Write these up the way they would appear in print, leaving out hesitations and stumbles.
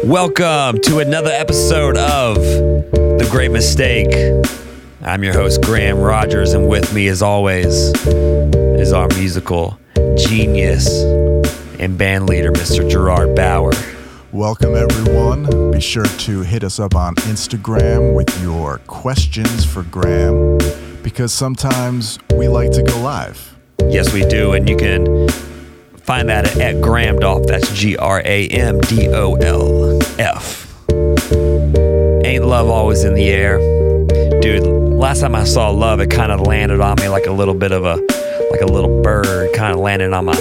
Welcome to another episode of The Great Mistake. I'm your host, Graham Rogers, and with me, as always, is our musical genius and band leader, Mr. Gerard Bauer. Welcome, everyone. Be sure to hit us up on Instagram with your questions for Graham, because sometimes we like to go live. Yes, we do, and you can find that at Gramdolf. That's Gramdolf. Ain't love always in the air? Dude, last time I saw love, it kind of landed on me like a little bit of like a little bird kind of landed on my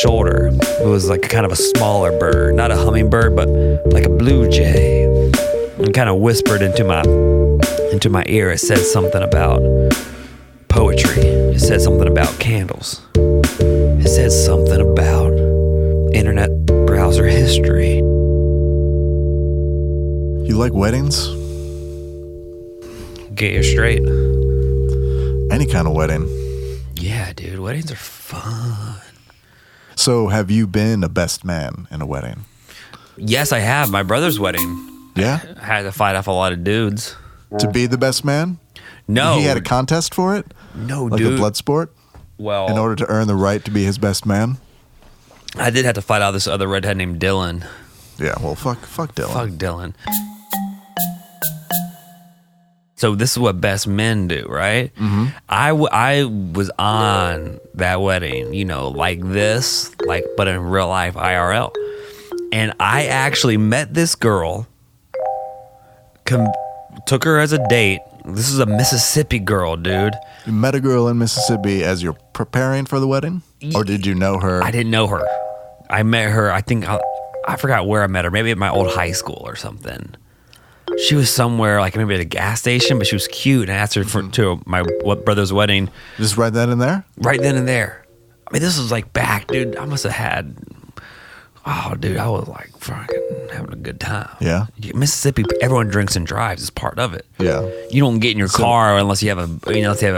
shoulder. It was like kind of a smaller bird, not a hummingbird, but like a blue jay. And kind of whispered into my ear. It said something about poetry. It said something about candles. It said something about internet browser history. You like weddings? Get you straight. Any kind of wedding. Yeah, dude, weddings are fun. So, have you been a best man in a wedding? Yes, I have. My brother's wedding. Yeah? I had to fight off a lot of dudes. To be the best man? No. He had a contest for it? No, like dude. Like a blood sport? Well, in order to earn the right to be his best man? I did have to fight out this other redhead named Dylan. Yeah, well, fuck Dylan. Fuck Dylan. So this is what best men do, right? Mm-hmm. I was on that wedding, you know, like this, but in real life IRL. And I actually met this girl, took her as a date. This is a Mississippi girl, dude. You met a girl in Mississippi as you're preparing for the wedding? Or did you know her? I didn't know her. I met her, I forgot where I met her. Maybe at my old high school or something. She was somewhere, like maybe at a gas station, but she was cute. And I asked her to my brother's wedding. Just right then and there? Right then and there. I mean, this was like back, dude. I must have had... Oh, dude, I was like fucking having a good time. Yeah. Mississippi, everyone drinks and drives. It's part of it. Yeah. You don't get in your car unless you have a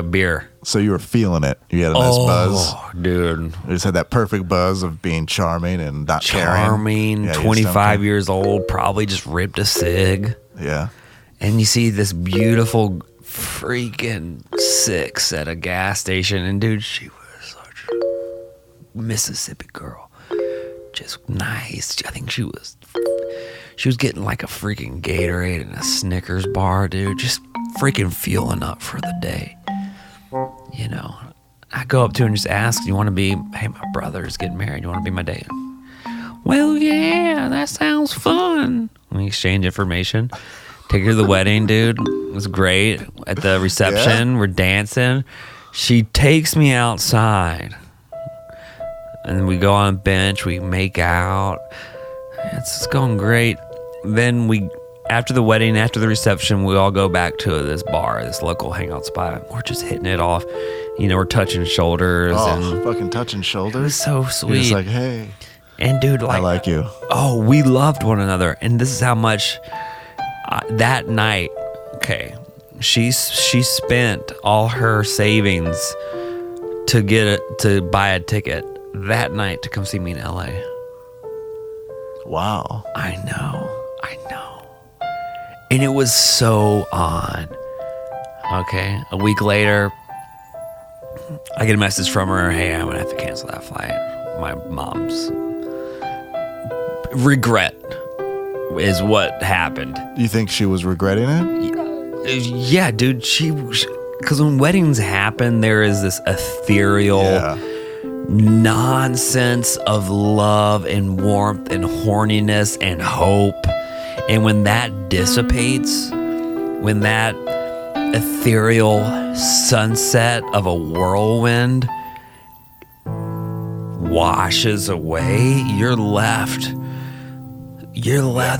beer. So you were feeling it. You had a nice buzz. Oh, dude. You just had that perfect buzz of being charming and not caring. Yeah, 25 years old, probably just ripped a cig. Yeah. And you see this beautiful freaking 6 at a gas station. And dude, she was such a Mississippi girl. Just nice. I think she was getting like a freaking Gatorade and a Snickers bar, dude. Just freaking fueling up for the day. You know, I go up to her and just ask, "You want to be? Hey, my brother's getting married. You want to be my date?" Well, yeah, that sounds fun. We exchange information. Take her to the wedding, dude. It was great. At the reception, We're dancing. She takes me outside. And we go on a bench, we make out. It's going great. Then after the wedding, after the reception, we all go back to this bar, this local hangout spot. We're just hitting it off. You know, we're touching shoulders. Oh, fucking touching shoulders? It was so sweet. You're just like, hey. And dude, I like you. Oh, we loved one another. And this is how much that night, okay, she spent all her savings to buy a ticket that night to come see me in LA. Wow. I know. And it was so on. Okay. A week later, I get a message from her. Hey, I'm going to have to cancel that flight. My mom's regret is what happened. You think she was regretting it? Yeah, dude. Because when weddings happen, there is this ethereal... nonsense of love and warmth and horniness and hope. And when that dissipates, when that ethereal sunset of a whirlwind washes away, you're left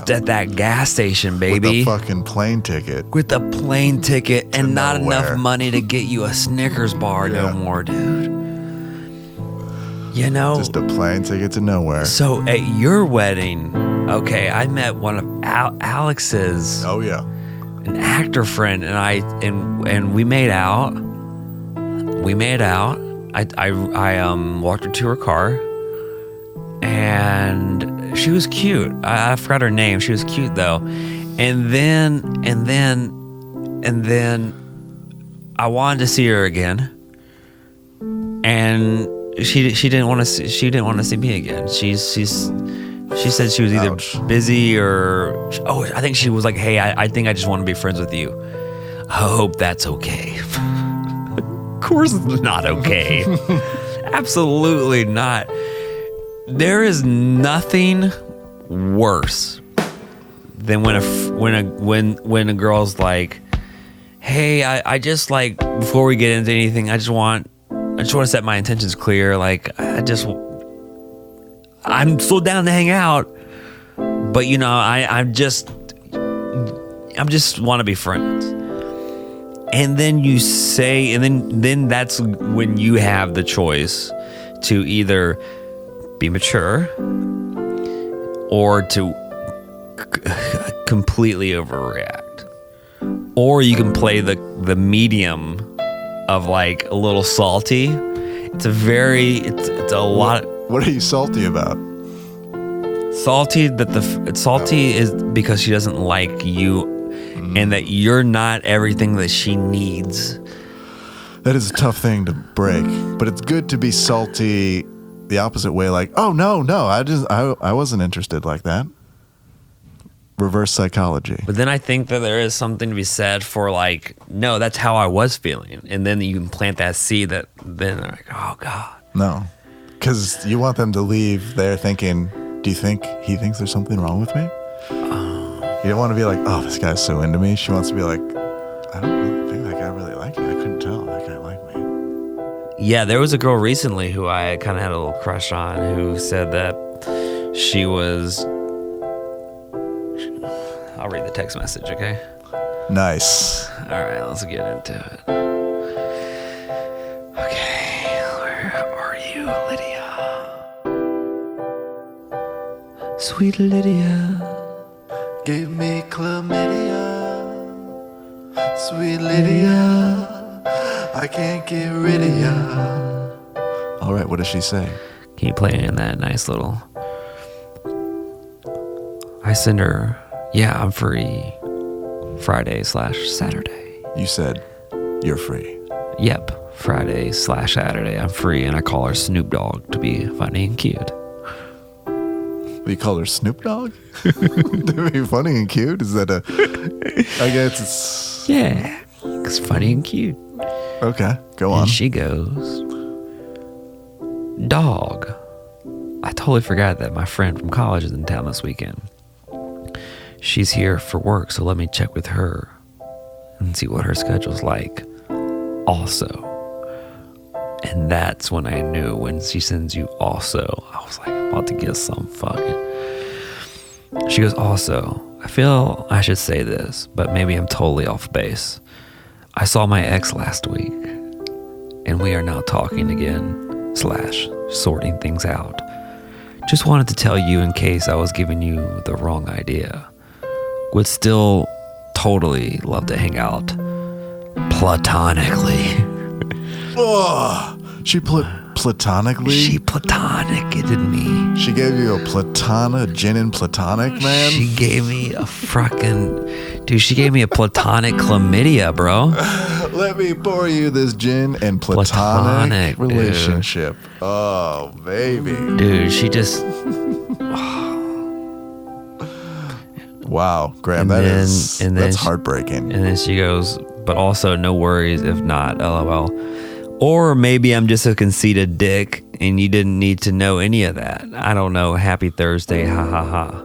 at that gas station, baby. With a fucking plane ticket. And not enough money to get you a Snickers bar no more, dude. You know, just a plane ticket to nowhere. So at your wedding, okay, I met one of Alex's. Oh yeah, an actor friend, and we made out. I walked her to her car, and she she was cute. I forgot her name. She was cute though. And then I wanted to see her again. And she didn't want to see me again. She said she was either busy or I think she was like, hey, I think I just want to be friends with you. I hope that's okay. Of course it's not okay. Absolutely not. There is nothing worse than when a girl's like, hey, I just like, before we get into anything, I just want to set my intentions clear. Like, I'm still down to hang out, but I just want to be friends. And then you say, and then that's when you have the choice to either be mature or to completely overreact, or you can play the medium of like a little salty. It's a lot. What are you salty about? Salty is because she doesn't like you, and that you're not everything that she needs. That is a tough thing to break, but it's good to be salty the opposite way. Like, oh no, I wasn't interested like that. Reverse psychology. But then I think that there is something to be said for like, no, that's how I was feeling. And then you can plant that seed that then they're like, oh God. No, because you want them to leave there thinking, do you think he thinks there's something wrong with me? You don't want to be like, oh, this guy's so into me. She wants to be like, I don't really think that guy really liked me. I couldn't tell that guy liked me. Yeah, there was a girl recently who I kind of had a little crush on who said that she was... I'll read the text message, okay? Nice. All right, let's get into it. Okay, where are you, Lydia? Sweet Lydia. Give me chlamydia. Sweet Lydia. I can't get rid of ya. All right, what does she say? Can you play in that nice little... I send her... Yeah, I'm free Friday/Saturday. You said you're free. Yep, Friday/Saturday. I'm free, and I call her Snoop Dogg to be funny and cute. You call her Snoop Dogg? To be funny and cute? Is that I guess it's... Yeah, it's funny and cute. Okay, go on. And she goes, Dog. I totally forgot that my friend from college is in town this weekend. She's here for work, so let me check with her and see what her schedule's like also. And that's when I knew, when she sends you also, I was like, I'm about to get some fucking... She goes, also, I feel I should say this, but maybe I'm totally off base. I saw my ex last week, and we are now talking again / sorting things out. Just wanted to tell you in case I was giving you the wrong idea. Would still totally love to hang out platonically. Oh, she platonically? She platoniced me. She gave you a gin and platonic, man? She gave me a fucking... Dude, she gave me a platonic chlamydia, bro. Let me pour you this gin and platonic relationship. Dude. Oh, baby. Dude, she just... Wow, Graham, that's heartbreaking. And then she goes, but also no worries if not, LOL. Or maybe I'm just a conceited dick and you didn't need to know any of that. I don't know. Happy Thursday, ha ha ha.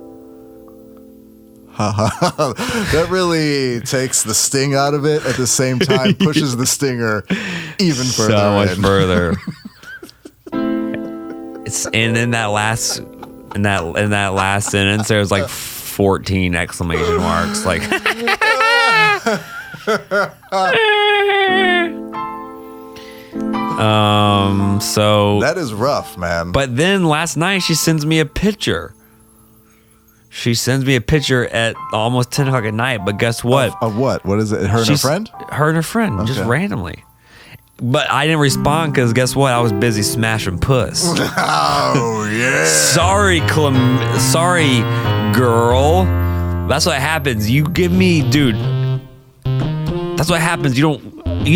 Ha ha ha. That really takes the sting out of it. At the same time, pushes the stinger even further. So much further. And in that last sentence, there was like 14 exclamation marks. Like, so that is rough, man. But then last night she sends me a picture. She sends me a picture at almost 10 o'clock at night. But guess what? Of what? What is it? Her and her friend? Her and her friend, just randomly. But I didn't respond because guess what? I was busy smashing puss. Oh yeah. Sorry, girl. That's what happens. You give me, dude. That's what happens. You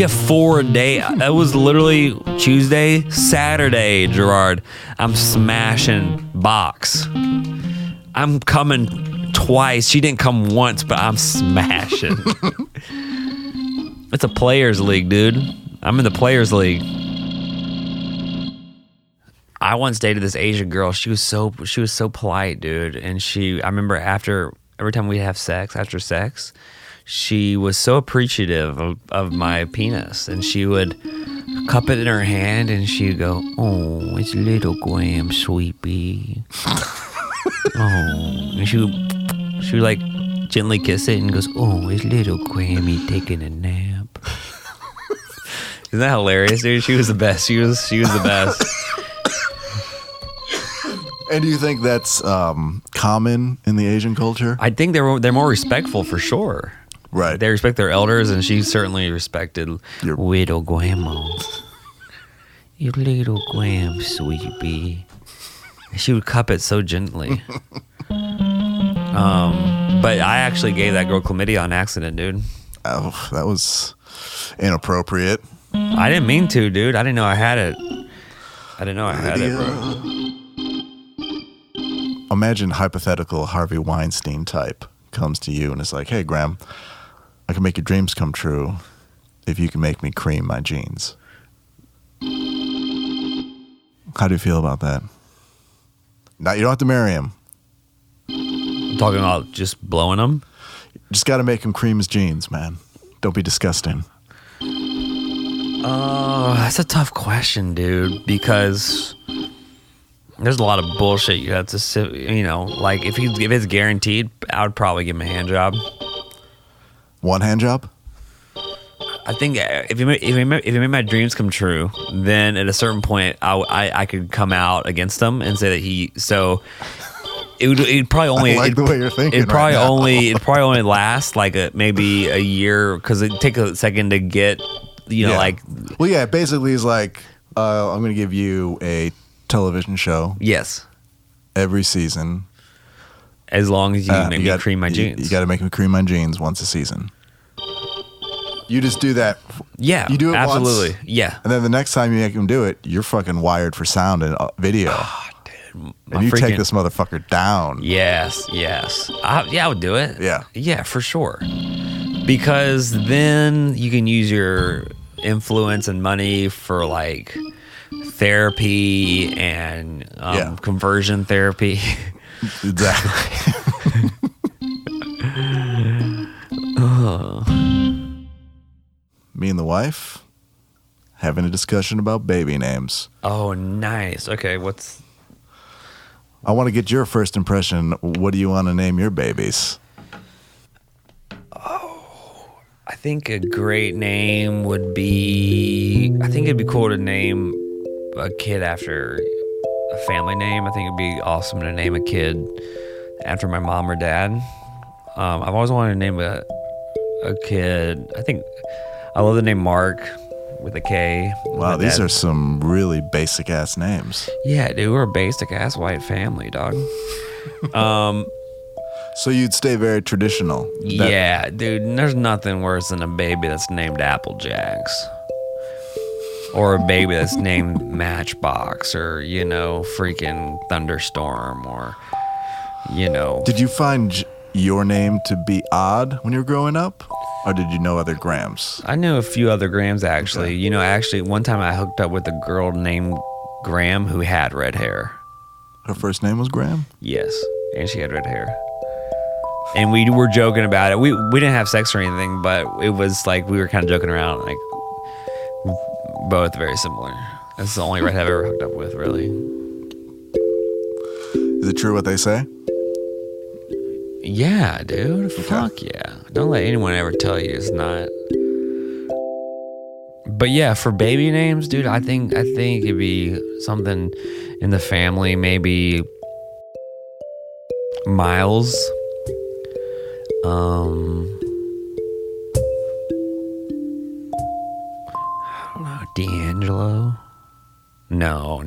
have 4 a day. That was literally Tuesday, Saturday, Gerard. I'm smashing box. I'm coming twice. She didn't come once, but I'm smashing. It's a players league, dude. I'm in the players league. I once dated this Asian girl. She was so polite, dude. And I remember every time we'd have sex, after sex, she was so appreciative of my penis. And she would cup it in her hand and she'd go, "Oh, it's little Graham, sweetie." Oh, and she would like gently kiss it and goes, "Oh, it's little Grammy taking a nap." Isn't that hilarious, dude? She was the best. She was the best. And do you think that's common in the Asian culture? I think they're more respectful for sure. Right. They respect their elders, and she certainly respected Your little grandma. You little Graham, sweetie. She would cup it so gently. But I actually gave that girl chlamydia on accident, dude. Oh, that was inappropriate. I didn't mean to, dude. I didn't know I had it. Bro. Imagine hypothetical Harvey Weinstein type comes to you and is like, "Hey, Graham, I can make your dreams come true if you can make me cream my jeans." How do you feel about that? Now, you don't have to marry him. I'm talking about just blowing them. Just got to make him cream his jeans, man. Don't be disgusting. That's a tough question, dude, because there's a lot of bullshit you have to sit, like if it's guaranteed, I would probably give him a hand job. One hand job? I think if you made my dreams come true, then at a certain point I could come out against him and say that it'd probably only I like the way you're thinking. It'd probably only last like maybe a year because it'd take a second to get like. Well, yeah, basically he's like, I'm going to give you a television show. Yes. Every season. As long as you make me cream my jeans. You got to make me cream my jeans once a season. You just do that. Yeah. You do it absolutely. once. Yeah. And then the next time you make him do it, you're fucking wired for sound and video. Oh, dude. And you take this motherfucker down. Yes. I would do it. Yeah. Yeah, for sure. Because then you can use your influence and money for like therapy and conversion therapy. Exactly. Me and the wife having a discussion about baby names. Oh, nice. Okay, I want to get your first impression. What do you want to name your babies? I think a great name would be, I think it'd be cool to name a kid after a family name. I think it'd be awesome to name a kid after my mom or dad. I've always wanted to name a kid. I love the name Mark with a K. Wow, these are some really basic ass names. Yeah, dude, we're a basic ass white family, dog. So you'd stay very traditional. Yeah, dude, there's nothing worse than a baby that's named Applejacks. Or a baby that's named Matchbox or, freaking Thunderstorm or, Did you find your name to be odd when you were growing up? Or did you know other Grahams? I knew a few other Grahams, actually. Okay. Actually, one time I hooked up with a girl named Graham who had red hair. Her first name was Graham? Yes, and she had red hair. And we were joking about it. We didn't have sex or anything, but it was like we were kind of joking around. Like, both very similar. That's the only redhead I've ever hooked up with, really. Is it true what they say? Yeah, dude. Fuck yeah. Don't let anyone ever tell you it's not. But yeah, for baby names, dude, I think it'd be something in the family, maybe Miles. I don't know, D'Angelo? No.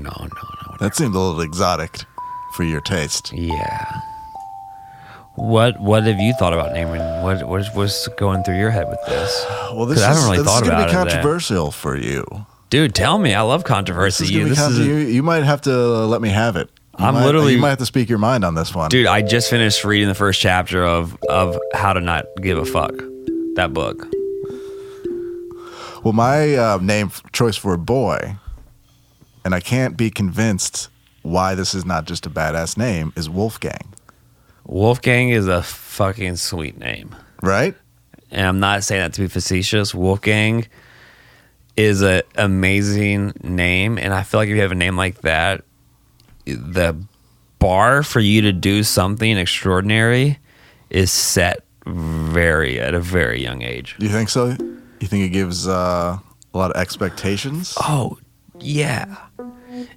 That seemed a little exotic for your taste. Yeah. What have you thought about naming? What's going through your head with this? Well, this I haven't really this thought is going about to be it. controversial for you. Dude, tell me. I love controversy. You might have to let me have it. You might have to speak your mind on this one. Dude, I just finished reading the first chapter of How to Not Give a Fuck. That book. Well, my name choice for a boy, and I can't be convinced why this is not just a badass name, is Wolfgang. Wolfgang is a fucking sweet name. Right? And I'm not saying that to be facetious. Wolfgang is an amazing name. And I feel like if you have a name like that, the bar for you to do something extraordinary is set at a very young age. You think so? You think it gives a lot of expectations? Oh, yeah.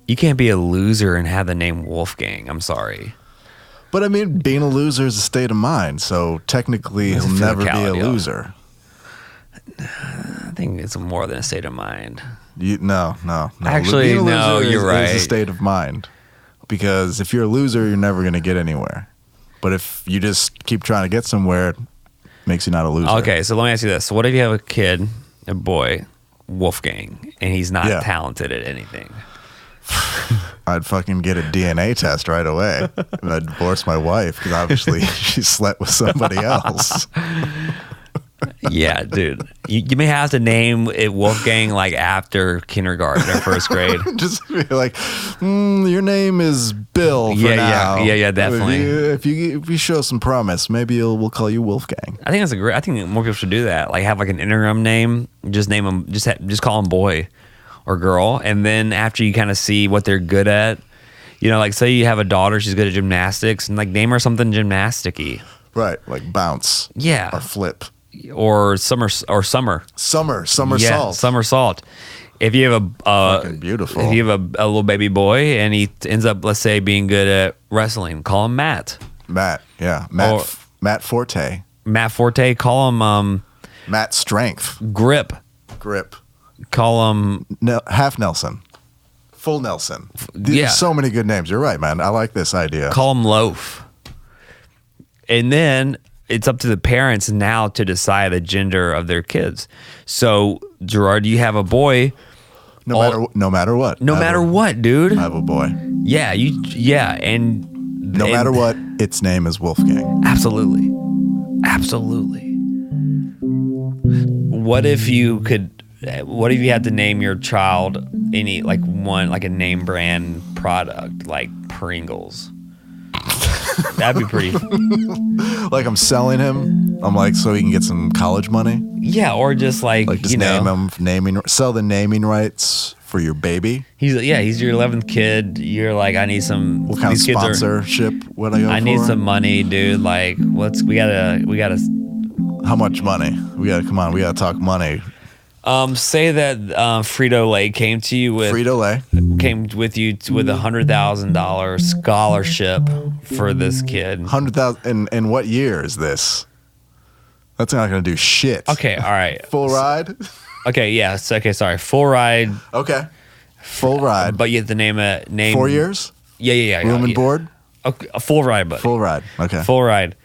You can't be a loser and have the name Wolfgang. I'm sorry. But I mean, being a loser is a state of mind, so technically he'll never be a loser. I think it's more than a state of mind. No. Actually, being a no, loser you're right. Is a state of mind. Because if you're a loser, you're never going to get anywhere. But if you just keep trying to get somewhere, it makes you not a loser. Okay, so let me ask you this. So what if you have a kid, a boy, Wolfgang, and he's not talented at anything? I'd fucking get a DNA test right away. And I'd divorce my wife because obviously she slept with somebody else. Yeah, dude. You may have to name it Wolfgang like after kindergarten or first grade. Just be like, your name is Bill for now. Yeah, definitely. If you show some promise, maybe we'll call you Wolfgang. I think I think more people should do that. Like have like an interim name. Just name him. Just call him boy or girl, and then after you kind of see what they're good at, like say you have a daughter, she's good at gymnastics, and like name her something gymnastic-y. Right, like bounce. Yeah. Or flip. Or summer. Somersault. If you have fucking beautiful. If you have a little baby boy and he ends up, let's say, being good at wrestling, call him Matt. Matt Forte. Matt Forte. Call him Matt Strength. Grip. Call him Half Nelson. Full Nelson. There's so many good names. You're right, man. I like this idea. Call him Loaf. And then it's up to the parents now to decide the gender of their kids. So, Gerard, you have a boy. No matter what. No matter what, dude. I have a boy. Yeah, and no matter what, its name is Wolfgang. Absolutely. What if you had to name your child any a name brand product like Pringles? That'd be pretty. Like I'm selling him. I'm like, so he can get some college money. Yeah, or just name him, sell the naming rights for your baby. He's your 11th kid. You're like, I need some. What kind of sponsorship would I go for? I need some money, dude. Like, we gotta. How much money? We gotta talk money. Say that Frito-Lay came to you with $100,000 scholarship for this kid. $100,000. And what year is this? That's not going to do shit. Okay, all right. Full ride. Okay, yes. Okay, sorry. Full ride. Okay. Full ride. But you have to name 4 years. Yeah. Room and board. Okay, a full ride, buddy. Full ride. Okay. Full ride.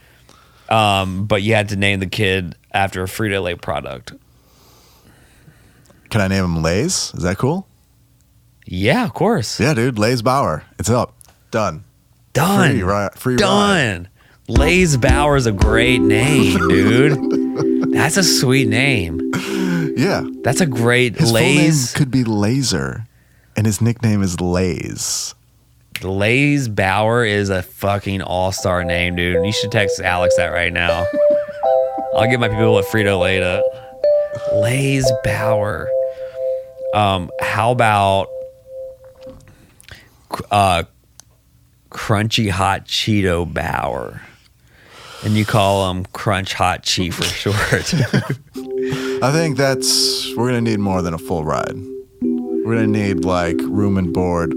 But you had to name the kid after a Frito-Lay product. Can I name him Lay's? Is that cool? Yeah, of course. Yeah, dude. Lay's Bauer. It's up. Done. Free ride. Lay's Bauer is a great name, dude. That's a sweet name. Yeah. That's a great his Lay's. Full name could be Laser, and his nickname is Lay's. Lay's Bauer is a fucking all-star name, dude. You should text Alex that right now. I'll get my people at Frito-Lay to Lay's Bauer. How about Crunchy Hot Cheeto Bauer? And you call him Crunch Hot Cheat for short. I think we're going to need more than a full ride. We're going to need like room and board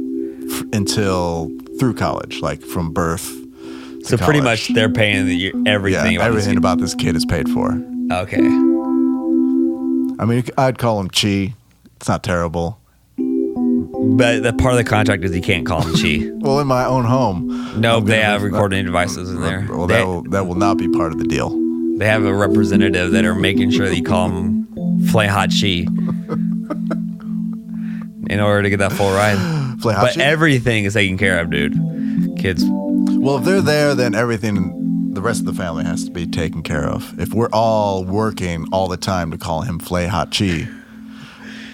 through college, like from birth to college. Pretty much they're paying everything. Yeah, everything about this kid is paid for. Okay. I mean, I'd call him Chi. It's not terrible. But the part of the contract is you can't call him Chi. Well, in my own home. No, they have recording devices in there. Well, that will not be part of the deal. They have a representative that are making sure that you call him Flay Hot Chi in order to get that full ride. Flay Hot But Chi? everything is taken care of, dude. Kids. Well, if they're there, then everything, the rest of the family has to be taken care of. If we're all working all the time to call him Flay Hot Chi,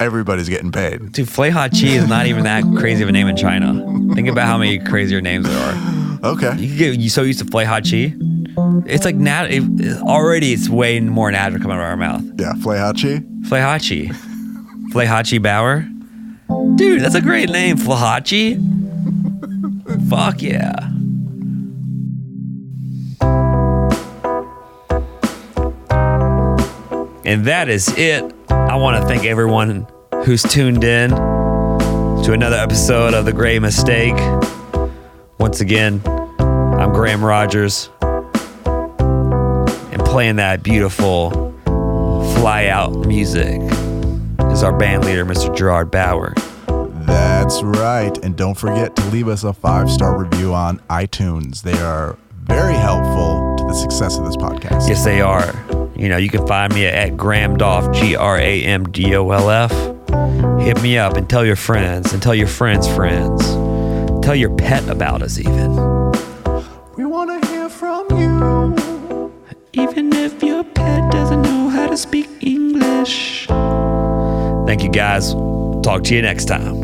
everybody's getting paid. Dude, Flay Hot Chi is not even that crazy of a name in China. Think about how many crazier names there are. Okay. You get so used to Flay Hot Chi. It's like already it's way more natural coming out of our mouth. Yeah, Flay Hot Chi. Flay Hot Chi. Flay Hot Chi Bauer. Dude, that's a great name, Flay Hot Chi. Fuck yeah. And that is it. I want to thank everyone who's tuned in to another episode of The Great Mistake. Once again, I'm Graham Rogers. And playing that beautiful fly out music is our band leader, Mr. Gerard Bauer. That's right. And don't forget to leave us a 5-star review on iTunes. They are very helpful to the success of this podcast. Yes, they are. You know, you can find me at Gramdolf, GRAMDOLF. Hit me up and tell your friends and tell your friends' friends. Tell your pet about us even. We want to hear from you. Even if your pet doesn't know how to speak English. Thank you, guys. Talk to you next time.